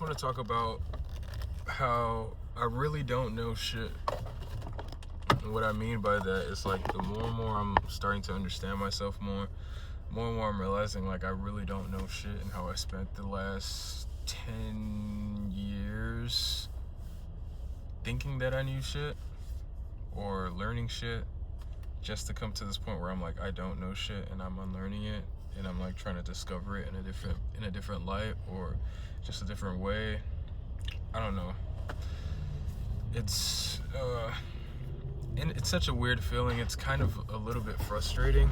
just want to talk about how I really don't know shit. And what I mean by that is like the more and more I'm starting to understand myself more and more I'm realizing like I really don't know shit, and how I spent the last 10 years thinking that I knew shit or learning shit, just to come to this point where I'm like, I don't know shit and I'm unlearning it, and I'm like trying to discover it in a different light or just a different way. I don't know. It's and it's such a weird feeling. It's kind of a little bit frustrating.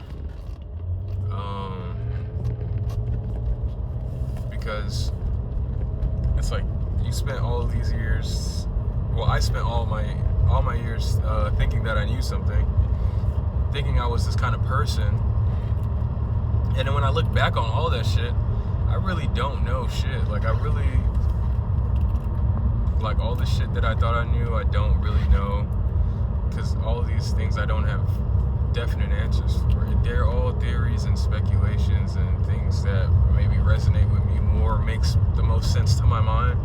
Because it's like you spent all of these years, well, I spent all my years thinking that I knew something, thinking I was this kind of person, and then when I look back on all that shit, I really don't know shit. Like all the shit that I thought I knew, I don't really know, because all of these things I don't have definite answers for. They're all theories and speculations and things that maybe resonate with me more, makes the most sense to my mind,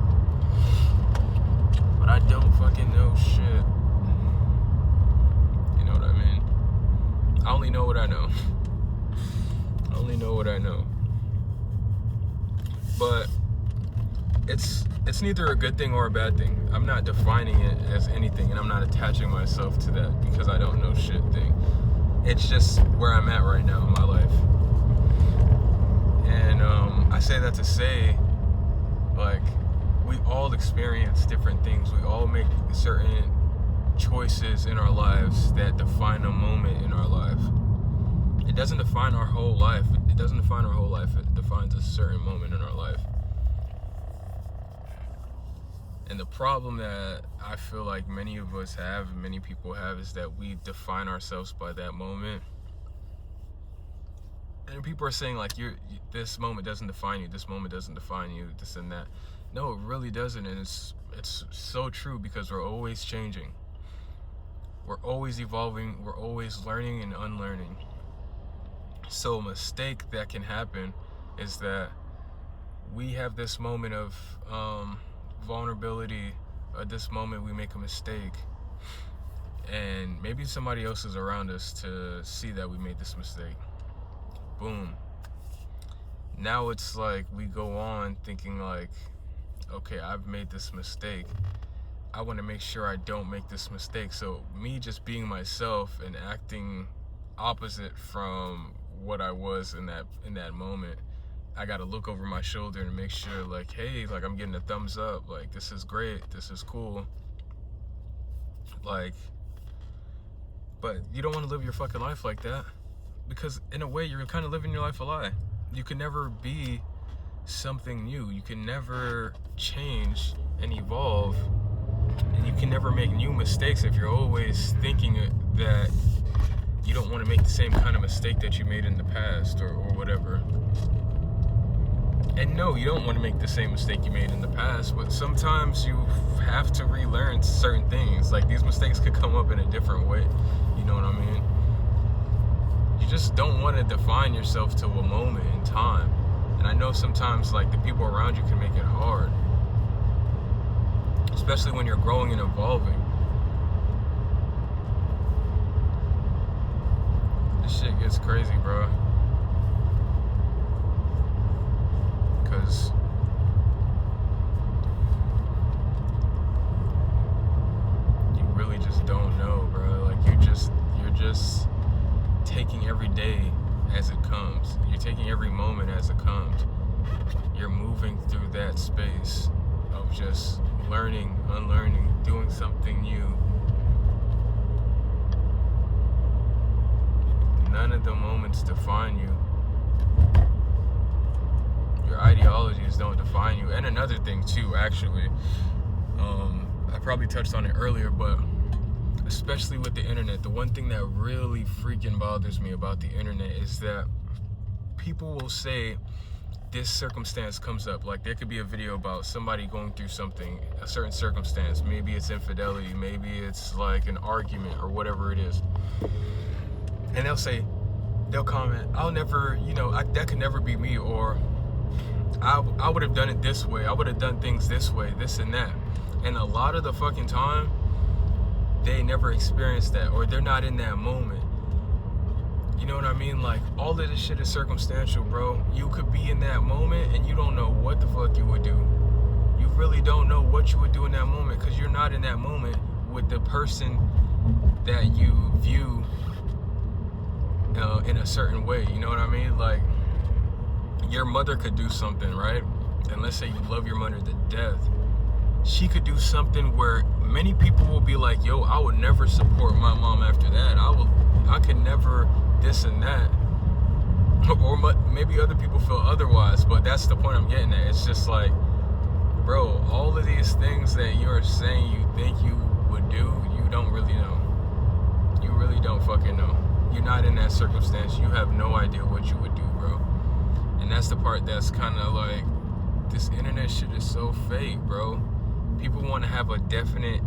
but I don't fucking know shit. You know what I mean? I only know what I know. I only know what I know. But it's neither a good thing or a bad thing. I'm not defining it as anything, and I'm not attaching myself to that because I don't know shit thing. It's just where I'm at right now in my life. And I say that to say, like, we all experience different things. We all make certain choices in our lives that define a moment in our life. It doesn't define our whole life. It doesn't define our whole life. It defines a certain moment in our life. And the problem that I feel like many of us have, many people have, is that we define ourselves by that moment. And people are saying like, this moment doesn't define you, this moment doesn't define you, this and that. No, it really doesn't, and it's so true, because we're always changing. We're always evolving, we're always learning and unlearning. So a mistake that can happen is that we have this moment of vulnerability. At this moment we make a mistake, and maybe somebody else is around us to see that we made this mistake. Boom. Now it's like we go on thinking like, okay, I've made this mistake, I want to make sure I don't make this mistake. So me just being myself and acting opposite from what I was in that moment, I gotta look over my shoulder and make sure like, hey, like I'm getting a thumbs up, like this is great, this is cool. Like, but you don't want to live your fucking life like that, because in a way you're kind of living your life a lie. You can never be something new. You can never change and evolve, and you can never make new mistakes if you're always thinking that you don't want to make the same kind of mistake that you made in the past or whatever. And no, you don't want to make the same mistake you made in the past, but sometimes you have to relearn certain things. Like, these mistakes could come up in a different way, you know what I mean? You just don't want to define yourself to a moment in time. And I know sometimes, like, the people around you can make it hard, especially when you're growing and evolving. This shit gets crazy, bro. Because you really just don't know, bro. Like, you're just taking every day as it comes. You're taking every moment as it comes. You're moving through that space of just learning, unlearning, doing something new. None of the moments define you. Your ideologies don't define you. And another thing too, actually, I probably touched on it earlier, but especially with the internet, the one thing that really freaking bothers me about the internet is that people will say this circumstance comes up. Like, there could be a video about somebody going through something, a certain circumstance. Maybe it's infidelity, maybe it's like an argument or whatever it is. And they'll comment, I'll never, that could never be me, or I would have done it this way. I would have done things this way, this and that. And a lot of the fucking time, they never experienced that, or they're not in that moment. You know what I mean? Like, all of this shit is circumstantial, bro. You could be in that moment and you don't know what the fuck you would do. You really don't know what you would do in that moment, because you're not in that moment with the person that you view in a certain way. You know what I mean? Like, your mother could do something, right? And let's say you love your mother to death. She could do something where many people will be like, yo, I would never support my mom after that. I could never this and that. Or maybe other people feel otherwise, but that's the point I'm getting at. It's just like, bro, all of these things that you're saying you think you would do, you don't really know. You really don't fucking know. You're not in that circumstance. You have no idea what you would do, bro. And that's the part that's kind of like, this internet shit is so fake, bro. People want to have a definite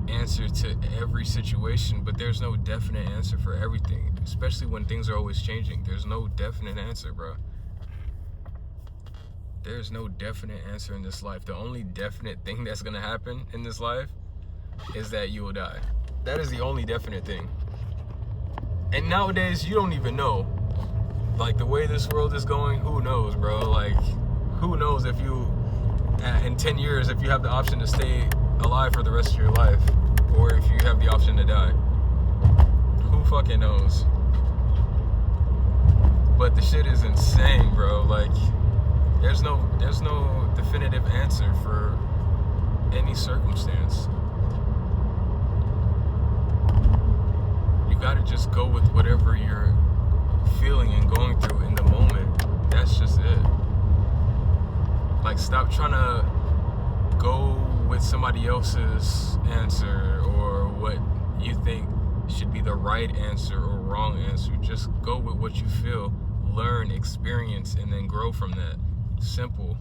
answer to every situation, but there's no definite answer for everything, especially when things are always changing. There's no definite answer, bro. There's no definite answer in this life. The only definite thing that's gonna happen in this life is that you will die. That is the only definite thing. And nowadays, you don't even know. Like, the way this world is going, who knows, bro? Like, who knows if you, in 10 years, if you have the option to stay alive for the rest of your life, or if you have the option to die. Who fucking knows? But the shit is insane, bro. Like, there's no definitive answer for any circumstance. You gotta just go with whatever you're feeling and going through in the moment. That's just it. Like, stop trying to go with somebody else's answer or what you think should be the right answer or wrong answer. Just go with what you feel, learn, experience, and then grow from that. Simple.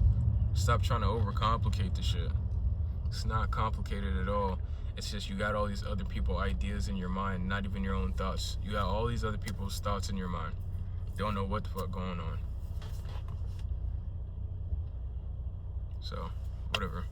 Stop trying to overcomplicate the shit. It's not complicated at all. It's just you got all these other people ideas in your mind, not even your own thoughts. You got all these other people's thoughts in your mind. Don't know what the fuck going on. So, whatever.